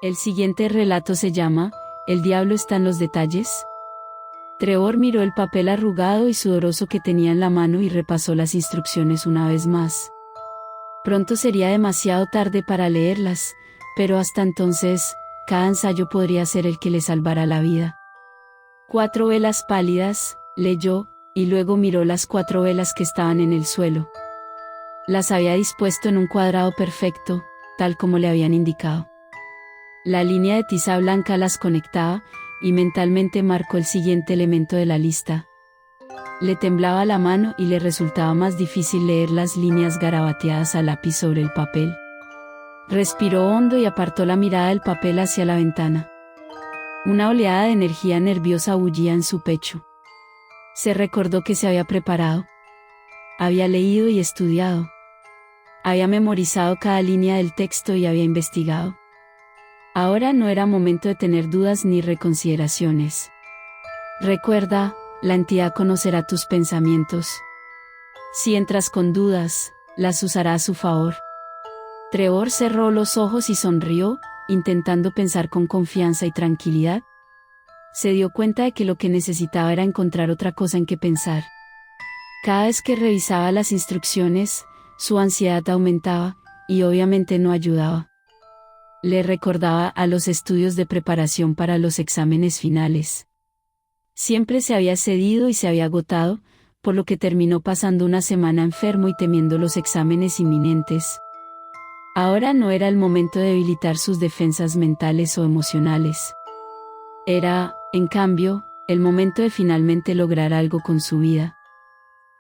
El siguiente relato se llama ¿El diablo está en los detalles? Trevor miró el papel arrugado y sudoroso que tenía en la mano y repasó las instrucciones una vez más. Pronto sería demasiado tarde para leerlas, pero hasta entonces, cada ensayo podría ser el que le salvara la vida. 4 velas pálidas, leyó, y luego miró las 4 velas que estaban en el suelo. Las había dispuesto en un cuadrado perfecto, tal como le habían indicado. La línea de tiza blanca las conectaba, y mentalmente marcó el siguiente elemento de la lista. Le temblaba la mano y le resultaba más difícil leer las líneas garabateadas a lápiz sobre el papel. Respiró hondo y apartó la mirada del papel hacia la ventana. Una oleada de energía nerviosa bullía en su pecho. Se recordó que se había preparado. Había leído y estudiado. Había memorizado cada línea del texto y había investigado. Ahora no era momento de tener dudas ni reconsideraciones. Recuerda, la entidad conocerá tus pensamientos. Si entras con dudas, las usará a su favor. Trevor cerró los ojos y sonrió, intentando pensar con confianza y tranquilidad. Se dio cuenta de que lo que necesitaba era encontrar otra cosa en que pensar. Cada vez que revisaba las instrucciones, su ansiedad aumentaba, y obviamente no ayudaba. Le recordaba a los estudios de preparación para los exámenes finales. Siempre se había cedido y se había agotado, por lo que terminó pasando una semana enfermo y temiendo los exámenes inminentes. Ahora no era el momento de debilitar sus defensas mentales o emocionales. Era, en cambio, el momento de finalmente lograr algo con su vida.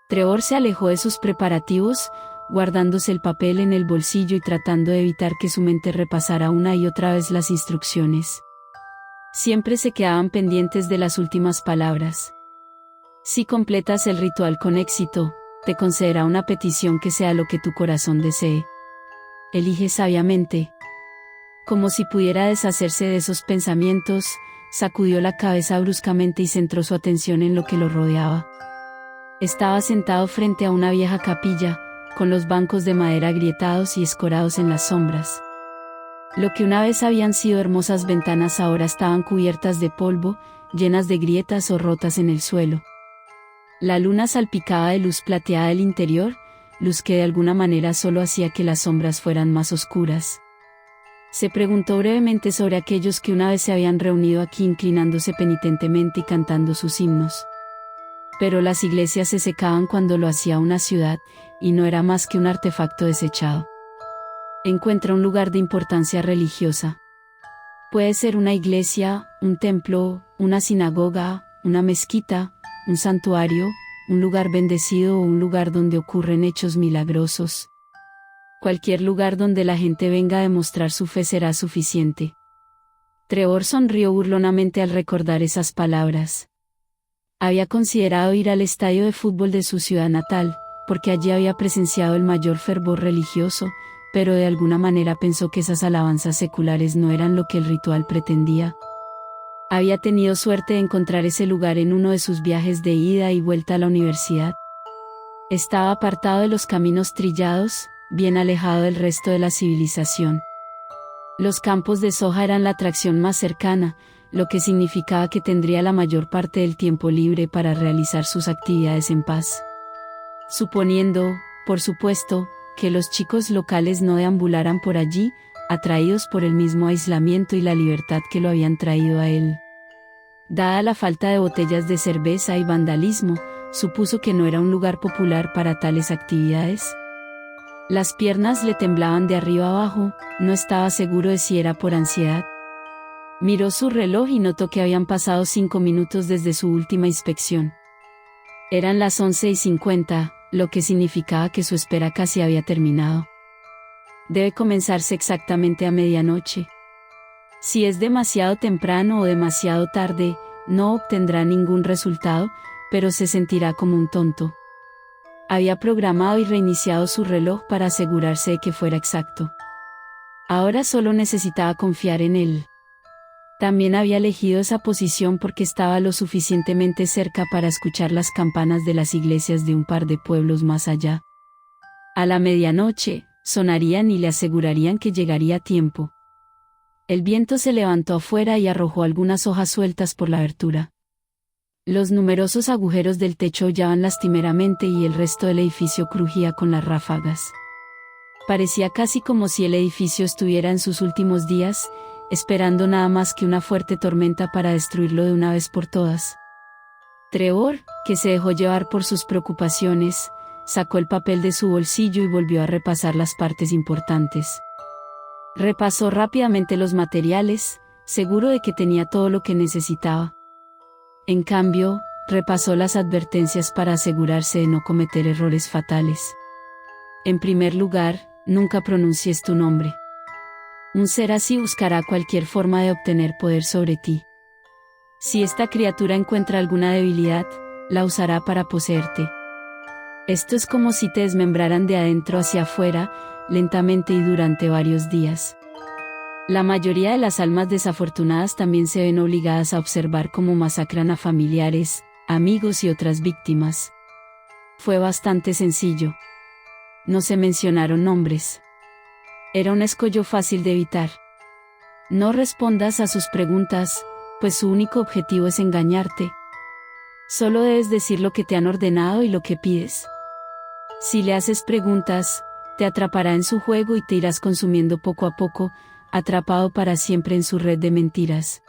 Trevor se alejó de sus preparativos, guardándose el papel en el bolsillo y tratando de evitar que su mente repasara una y otra vez las instrucciones. Siempre se quedaban pendientes de las últimas palabras. Si completas el ritual con éxito, te concederá una petición que sea lo que tu corazón desee. Elige sabiamente. Como si pudiera deshacerse de esos pensamientos, sacudió la cabeza bruscamente y centró su atención en lo que lo rodeaba. Estaba sentado frente a una vieja capilla, con los bancos de madera agrietados y escorados en las sombras. Lo que una vez habían sido hermosas ventanas ahora estaban cubiertas de polvo, llenas de grietas o rotas en el suelo. La luna salpicaba de luz plateada el interior, luz que de alguna manera solo hacía que las sombras fueran más oscuras. Se preguntó brevemente sobre aquellos que una vez se habían reunido aquí inclinándose penitentemente y cantando sus himnos. Pero las iglesias se secaban cuando lo hacía una ciudad, y no era más que un artefacto desechado. Encuentra un lugar de importancia religiosa. Puede ser una iglesia, un templo, una sinagoga, una mezquita, un santuario, un lugar bendecido o un lugar donde ocurren hechos milagrosos. Cualquier lugar donde la gente venga a demostrar su fe será suficiente. Trevor sonrió burlonamente al recordar esas palabras. Había considerado ir al estadio de fútbol de su ciudad natal, porque allí había presenciado el mayor fervor religioso, pero de alguna manera pensó que esas alabanzas seculares no eran lo que el ritual pretendía. Había tenido suerte de encontrar ese lugar en uno de sus viajes de ida y vuelta a la universidad. Estaba apartado de los caminos trillados, bien alejado del resto de la civilización. Los campos de soja eran la atracción más cercana, lo que significaba que tendría la mayor parte del tiempo libre para realizar sus actividades en paz. Suponiendo, por supuesto, que los chicos locales no deambularan por allí, atraídos por el mismo aislamiento y la libertad que lo habían traído a él. Dada la falta de botellas de cerveza y vandalismo, supuso que no era un lugar popular para tales actividades. Las piernas le temblaban de arriba abajo, no estaba seguro de si era por ansiedad. Miró su reloj y notó que habían pasado 5 minutos desde su última inspección. Eran las 11:50, lo que significaba que su espera casi había terminado. Debe comenzarse exactamente a medianoche. Si es demasiado temprano o demasiado tarde, no obtendrá ningún resultado, pero se sentirá como un tonto. Había programado y reiniciado su reloj para asegurarse de que fuera exacto. Ahora solo necesitaba confiar en él. También había elegido esa posición porque estaba lo suficientemente cerca para escuchar las campanas de las iglesias de un par de pueblos más allá. A la medianoche, sonarían y le asegurarían que llegaría a tiempo. El viento se levantó afuera y arrojó algunas hojas sueltas por la abertura. Los numerosos agujeros del techo aullaban lastimeramente y el resto del edificio crujía con las ráfagas. Parecía casi como si el edificio estuviera en sus últimos días, esperando nada más que una fuerte tormenta para destruirlo de una vez por todas. Trevor, que se dejó llevar por sus preocupaciones, sacó el papel de su bolsillo y volvió a repasar las partes importantes. Repasó rápidamente los materiales, seguro de que tenía todo lo que necesitaba. En cambio, repasó las advertencias para asegurarse de no cometer errores fatales. En primer lugar, nunca pronuncies tu nombre. Un ser así buscará cualquier forma de obtener poder sobre ti. Si esta criatura encuentra alguna debilidad, la usará para poseerte. Esto es como si te desmembraran de adentro hacia afuera, lentamente y durante varios días. La mayoría de las almas desafortunadas también se ven obligadas a observar cómo masacran a familiares, amigos y otras víctimas. Fue bastante sencillo. No se mencionaron nombres. Era un escollo fácil de evitar. No respondas a sus preguntas, pues su único objetivo es engañarte. Solo debes decir lo que te han ordenado y lo que pides. Si le haces preguntas, te atrapará en su juego y te irás consumiendo poco a poco, atrapado para siempre en su red de mentiras.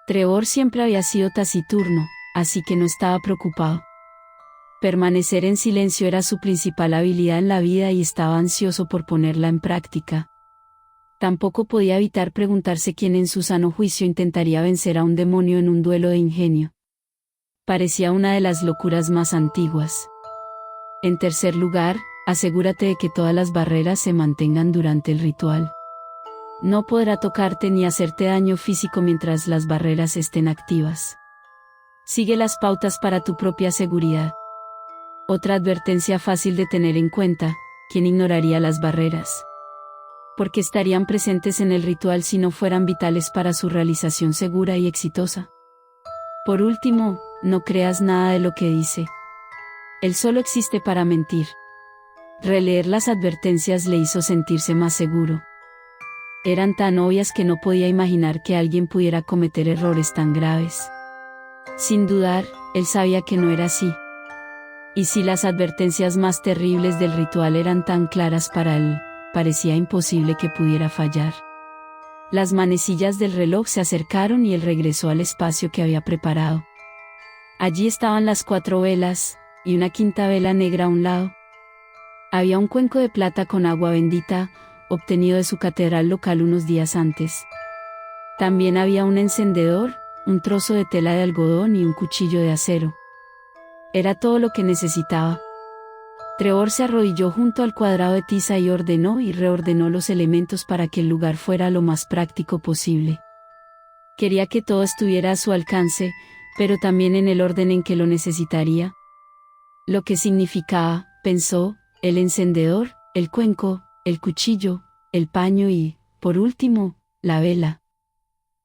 Trevor siempre había sido taciturno, así que no estaba preocupado. Permanecer en silencio era su principal habilidad en la vida y estaba ansioso por ponerla en práctica. Tampoco podía evitar preguntarse quién en su sano juicio intentaría vencer a un demonio en un duelo de ingenio. Parecía una de las locuras más antiguas. En tercer lugar, asegúrate de que todas las barreras se mantengan durante el ritual. No podrá tocarte ni hacerte daño físico mientras las barreras estén activas. Sigue las pautas para tu propia seguridad. Otra advertencia fácil de tener en cuenta: ¿quién ignoraría las barreras? Porque estarían presentes en el ritual si no fueran vitales para su realización segura y exitosa. Por último, no creas nada de lo que dice. Él solo existe para mentir. Releer las advertencias le hizo sentirse más seguro. Eran tan obvias que no podía imaginar que alguien pudiera cometer errores tan graves. Sin dudar, él sabía que no era así. Y si las advertencias más terribles del ritual eran tan claras para él, parecía imposible que pudiera fallar. Las manecillas del reloj se acercaron y él regresó al espacio que había preparado. Allí estaban las 4 velas, y una quinta vela negra a un lado. Había un cuenco de plata con agua bendita, obtenido de su catedral local unos días antes. También había un encendedor, un trozo de tela de algodón y un cuchillo de acero. Era todo lo que necesitaba. Trevor se arrodilló junto al cuadrado de tiza y ordenó y reordenó los elementos para que el lugar fuera lo más práctico posible. Quería que todo estuviera a su alcance, pero también en el orden en que lo necesitaría. Lo que significaba, pensó, el encendedor, el cuenco, el cuchillo, el paño y, por último, la vela.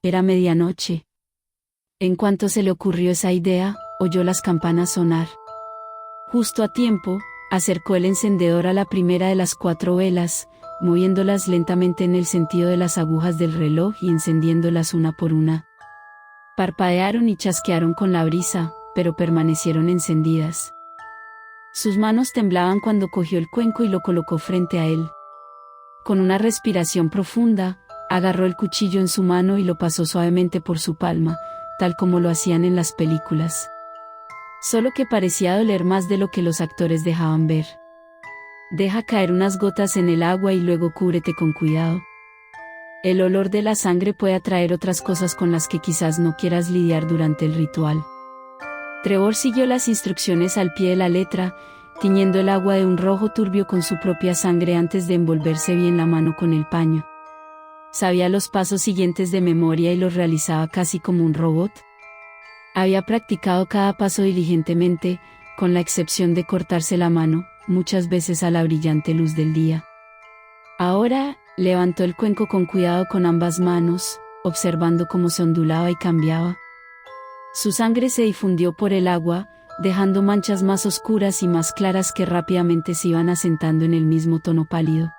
Era medianoche. En cuanto se le ocurrió esa idea, oyó las campanas sonar. Justo a tiempo, acercó el encendedor a la primera de las 4 velas, moviéndolas lentamente en el sentido de las agujas del reloj y encendiéndolas una por una. Parpadearon y chasquearon con la brisa, pero permanecieron encendidas. Sus manos temblaban cuando cogió el cuenco y lo colocó frente a él. Con una respiración profunda, agarró el cuchillo en su mano y lo pasó suavemente por su palma, tal como lo hacían en las películas. Solo que parecía doler más de lo que los actores dejaban ver. Deja caer unas gotas en el agua y luego cúbrete con cuidado. El olor de la sangre puede atraer otras cosas con las que quizás no quieras lidiar durante el ritual. Trevor siguió las instrucciones al pie de la letra, tiñendo el agua de un rojo turbio con su propia sangre antes de envolverse bien la mano con el paño. Sabía los pasos siguientes de memoria y los realizaba casi como un robot. Había practicado cada paso diligentemente, con la excepción de cortarse la mano, muchas veces a la brillante luz del día. Ahora, levantó el cuenco con cuidado con ambas manos, observando cómo se ondulaba y cambiaba. Su sangre se difundió por el agua, dejando manchas más oscuras y más claras que rápidamente se iban asentando en el mismo tono pálido.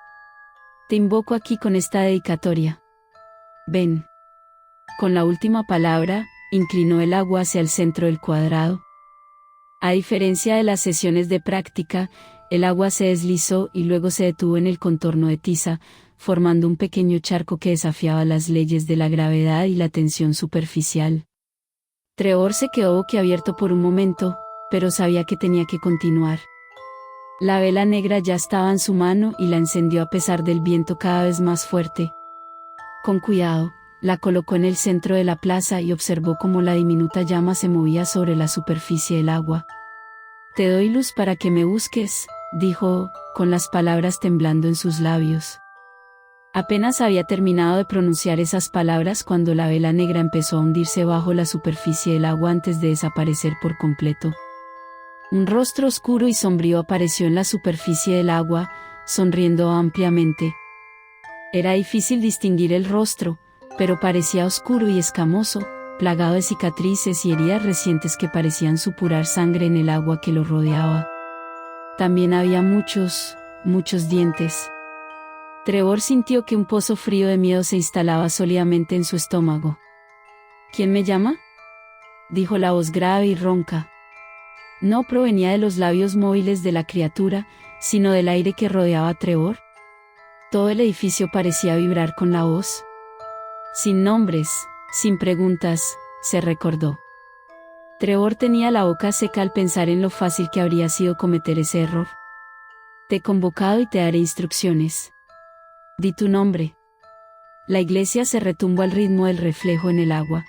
Te invoco aquí con esta dedicatoria. Ven. Con la última palabra, inclinó el agua hacia el centro del cuadrado. A diferencia de las sesiones de práctica, el agua se deslizó y luego se detuvo en el contorno de Tisa, formando un pequeño charco que desafiaba las leyes de la gravedad y la tensión superficial. Trevor se quedó boquiabierto por un momento, pero sabía que tenía que continuar. La vela negra ya estaba en su mano y la encendió a pesar del viento cada vez más fuerte. Con cuidado, la colocó en el centro de la plaza y observó cómo la diminuta llama se movía sobre la superficie del agua. «Te doy luz para que me busques», dijo, con las palabras temblando en sus labios. Apenas había terminado de pronunciar esas palabras cuando la vela negra empezó a hundirse bajo la superficie del agua antes de desaparecer por completo. Un rostro oscuro y sombrío apareció en la superficie del agua, sonriendo ampliamente. Era difícil distinguir el rostro, pero parecía oscuro y escamoso, plagado de cicatrices y heridas recientes que parecían supurar sangre en el agua que lo rodeaba. También había muchos dientes. Trevor sintió que un pozo frío de miedo se instalaba sólidamente en su estómago. «¿Quién me llama?», dijo la voz grave y ronca. No provenía de los labios móviles de la criatura, sino del aire que rodeaba a Trevor. Todo el edificio parecía vibrar con la voz. Sin nombres, sin preguntas, se recordó. Trevor tenía la boca seca al pensar en lo fácil que habría sido cometer ese error. «Te he convocado y te daré instrucciones. Di tu nombre». La iglesia se retumbó al ritmo del reflejo en el agua.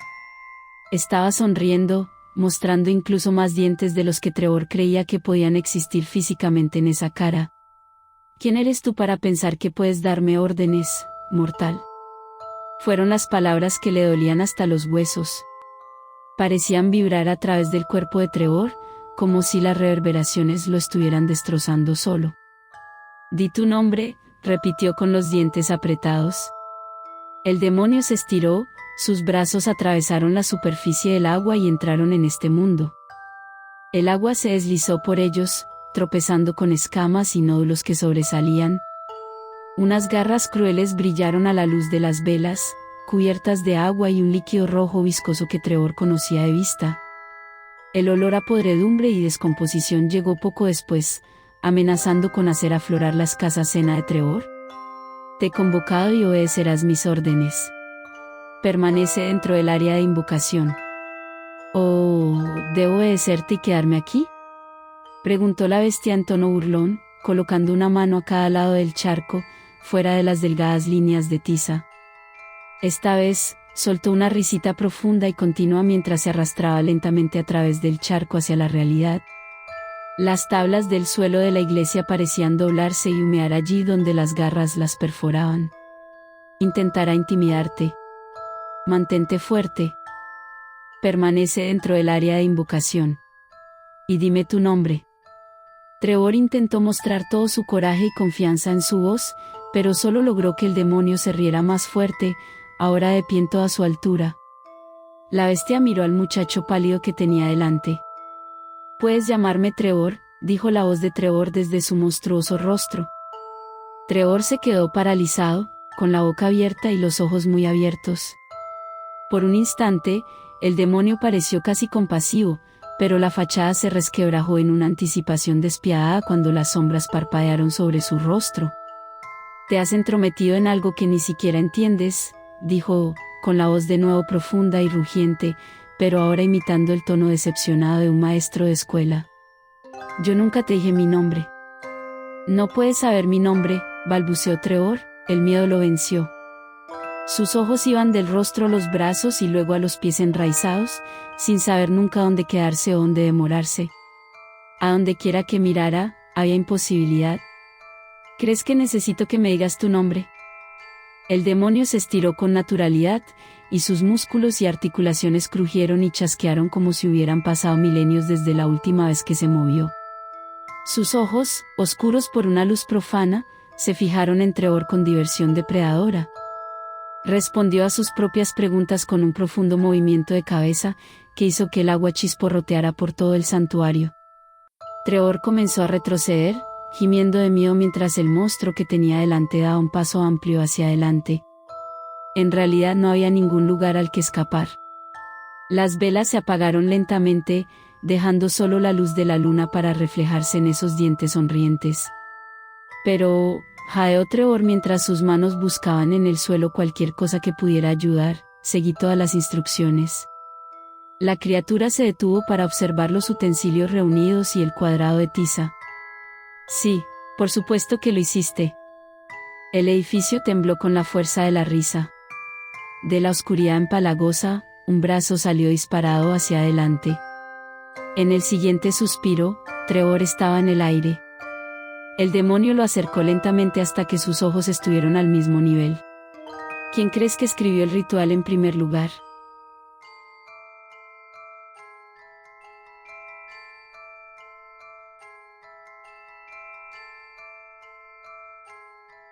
Estaba sonriendo, mostrando incluso más dientes de los que Trevor creía que podían existir físicamente en esa cara. «¿Quién eres tú para pensar que puedes darme órdenes, mortal?», fueron las palabras que le dolían hasta los huesos. Parecían vibrar a través del cuerpo de Trevor, como si las reverberaciones lo estuvieran destrozando solo. «Di tu nombre», repitió con los dientes apretados. El demonio se estiró, sus brazos atravesaron la superficie del agua y entraron en este mundo. El agua se deslizó por ellos, tropezando con escamas y nódulos que sobresalían. Unas garras crueles brillaron a la luz de las velas, cubiertas de agua y un líquido rojo viscoso que Trevor conocía de vista. El olor a podredumbre y descomposición llegó poco después, amenazando con hacer aflorar la escasa cena de Trevor. «Te he convocado y obedecerás mis órdenes. Permanece dentro del área de invocación». «¿Oh, debo obedecerte y quedarme aquí?», preguntó la bestia en tono burlón, colocando una mano a cada lado del charco, fuera de las delgadas líneas de tiza. Esta vez, soltó una risita profunda y continua mientras se arrastraba lentamente a través del charco hacia la realidad. Las tablas del suelo de la iglesia parecían doblarse y humear allí donde las garras las perforaban. «Intentará intimidarte. Mantente fuerte. Permanece dentro del área de invocación. Y dime tu nombre». Trevor intentó mostrar todo su coraje y confianza en su voz, pero solo logró que el demonio se riera más fuerte, ahora de pie en toda su altura. La bestia miró al muchacho pálido que tenía delante. «Puedes llamarme Trevor», dijo la voz de Trevor desde su monstruoso rostro. Trevor se quedó paralizado, con la boca abierta y los ojos muy abiertos. Por un instante, el demonio pareció casi compasivo, pero la fachada se resquebrajó en una anticipación despiadada cuando las sombras parpadearon sobre su rostro. «Te has entrometido en algo que ni siquiera entiendes», dijo, con la voz de nuevo profunda y rugiente, pero ahora imitando el tono decepcionado de un maestro de escuela. «Yo nunca te dije mi nombre». «No puedes saber mi nombre», balbuceó Trevor, el miedo lo venció. Sus ojos iban del rostro a los brazos y luego a los pies enraizados, sin saber nunca dónde quedarse o dónde demorarse. A donde quiera que mirara, había imposibilidad. «¿Crees que necesito que me digas tu nombre?». El demonio se estiró con naturalidad, y sus músculos y articulaciones crujieron y chasquearon como si hubieran pasado milenios desde la última vez que se movió. Sus ojos, oscuros por una luz profana, se fijaron en Trevor con diversión depredadora. Respondió a sus propias preguntas con un profundo movimiento de cabeza, que hizo que el agua chisporroteara por todo el santuario. Trevor comenzó a retroceder, gimiendo de miedo mientras el monstruo que tenía delante daba un paso amplio hacia adelante. En realidad no había ningún lugar al que escapar. Las velas se apagaron lentamente, dejando solo la luz de la luna para reflejarse en esos dientes sonrientes. Pero, jadeó Trevor mientras sus manos buscaban en el suelo cualquier cosa que pudiera ayudar. Seguí todas las instrucciones. La criatura se detuvo para observar los utensilios reunidos y el cuadrado de tiza. Sí, por supuesto que lo hiciste. El edificio tembló con la fuerza de la risa. De la oscuridad empalagosa, un brazo salió disparado hacia adelante. En el siguiente suspiro, Trevor estaba en el aire. El demonio lo acercó lentamente hasta que sus ojos estuvieron al mismo nivel. ¿Quién crees que escribió el ritual en primer lugar?